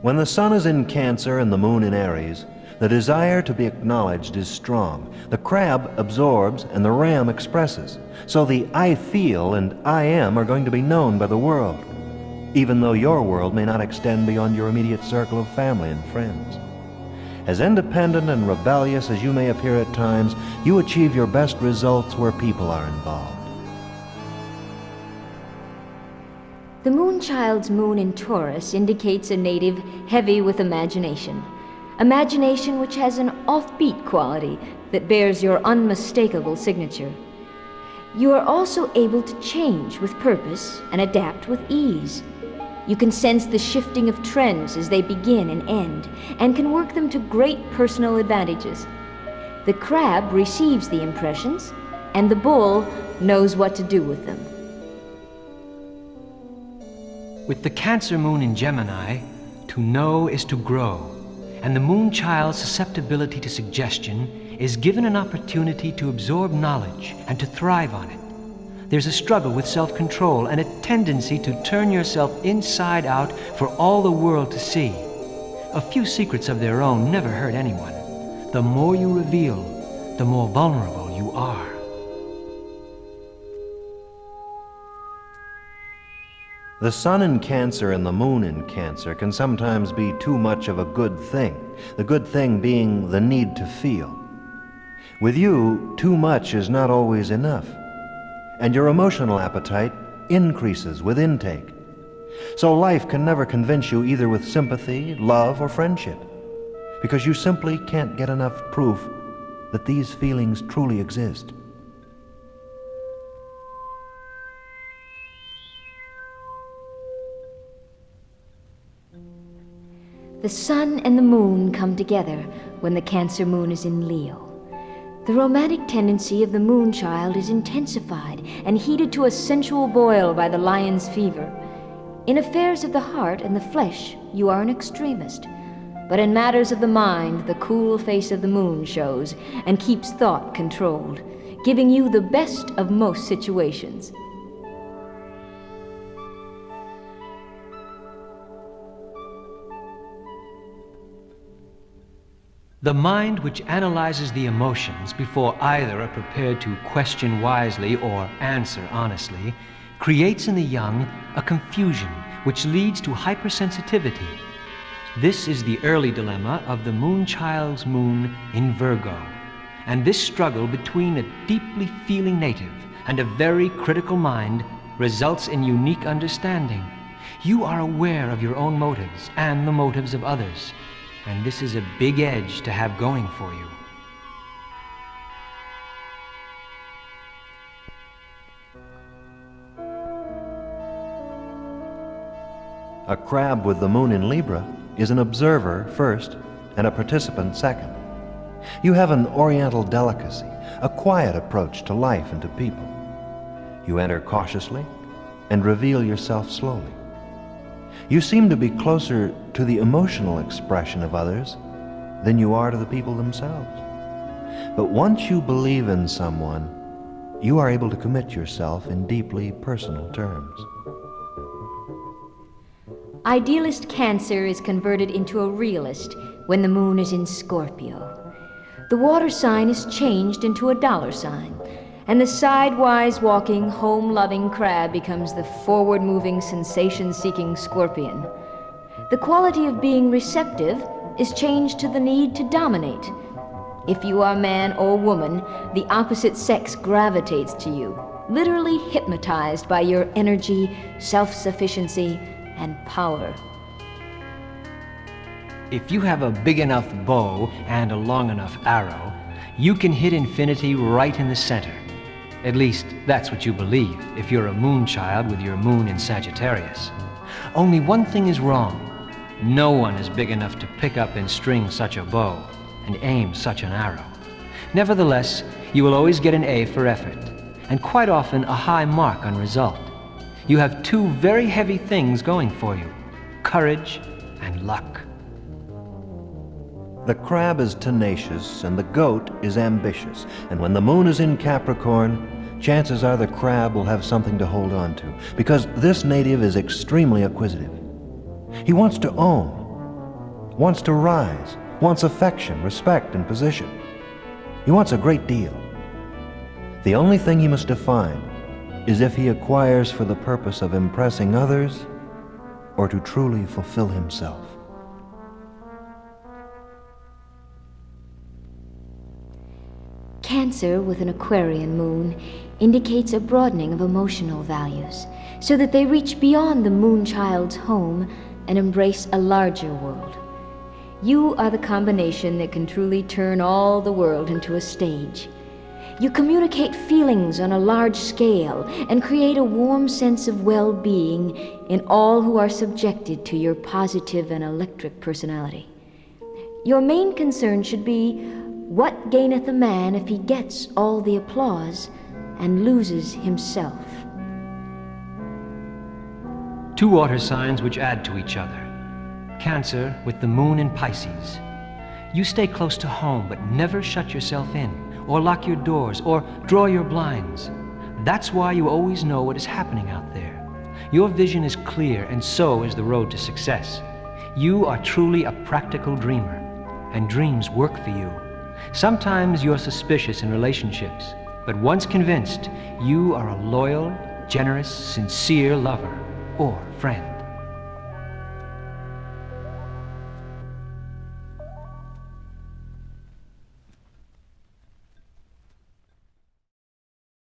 When the sun is in Cancer and the moon in Aries, the desire to be acknowledged is strong. The crab absorbs and the ram expresses. So the I feel and I am are going to be known by the world, even though your world may not extend beyond your immediate circle of family and friends. As independent and rebellious as you may appear at times, you achieve your best results where people are involved. The Moonchild's moon in Taurus indicates a native heavy with imagination. Imagination which has an offbeat quality that bears your unmistakable signature. You are also able to change with purpose and adapt with ease. You can sense the shifting of trends as they begin and end, and can work them to great personal advantages. The crab receives the impressions, and the bull knows what to do with them. With the Cancer moon in Gemini, to know is to grow, and the Moonchild's susceptibility to suggestion is given an opportunity to absorb knowledge and to thrive on it. There's a struggle with self-control and a tendency to turn yourself inside out for all the world to see. A few secrets of their own never hurt anyone. The more you reveal, the more vulnerable you are. The sun in Cancer and the moon in Cancer can sometimes be too much of a good thing, the good thing being the need to feel. With you, too much is not always enough, and your emotional appetite increases with intake. So life can never convince you either with sympathy, love, or friendship, because you simply can't get enough proof that these feelings truly exist. The sun and the moon come together when the Cancer moon is in Leo. The romantic tendency of the Moonchild is intensified and heated to a sensual boil by the lion's fever. In affairs of the heart and the flesh, you are an extremist. But in matters of the mind, the cool face of the moon shows and keeps thought controlled, giving you the best of most situations. The mind which analyzes the emotions before either are prepared to question wisely or answer honestly creates in the young a confusion which leads to hypersensitivity. This is the early dilemma of the Moonchild's moon in Virgo, and this struggle between a deeply feeling native and a very critical mind results in unique understanding. You are aware of your own motives and the motives of others, and this is a big edge to have going for you. A crab with the moon in Libra is an observer first and a participant second. You have an oriental delicacy, a quiet approach to life and to people. You enter cautiously and reveal yourself slowly. You seem to be closer to the emotional expression of others than you are to the people themselves. But once you believe in someone, you are able to commit yourself in deeply personal terms. Idealist Cancer is converted into a realist when the moon is in Scorpio. The water sign is changed into a dollar sign, and the sidewise walking, home-loving crab becomes the forward-moving, sensation-seeking scorpion. The quality of being receptive is changed to the need to dominate. If you are man or woman, the opposite sex gravitates to you, literally hypnotized by your energy, self-sufficiency, and power. If you have a big enough bow and a long enough arrow, you can hit infinity right in the center. At least, that's what you believe if you're a Moonchild with your moon in Sagittarius. Only one thing is wrong. No one is big enough to pick up and string such a bow and aim such an arrow. Nevertheless, you will always get an A for effort, and quite often a high mark on result. You have two very heavy things going for you: courage and luck. The crab is tenacious and the goat is ambitious, and when the moon is in Capricorn, chances are the crab will have something to hold on to, because this native is extremely acquisitive. He wants to own, wants to rise, wants affection, respect, and position. He wants a great deal. The only thing he must define is if he acquires for the purpose of impressing others or to truly fulfill himself. Cancer with an Aquarian moon indicates a broadening of emotional values, so that they reach beyond the moonchild's home and embrace a larger world. You are the combination that can truly turn all the world into a stage. You communicate feelings on a large scale and create a warm sense of well-being in all who are subjected to your positive and electric personality. Your main concern should be, what gaineth a man if he gets all the applause and loses himself? Two water signs which add to each other. Cancer with the moon in Pisces. You stay close to home, but never shut yourself in, or lock your doors, or draw your blinds. That's why you always know what is happening out there. Your vision is clear, and so is the road to success. You are truly a practical dreamer, and dreams work for you. Sometimes you're suspicious in relationships, but once convinced, you are a loyal, generous, sincere lover or friend.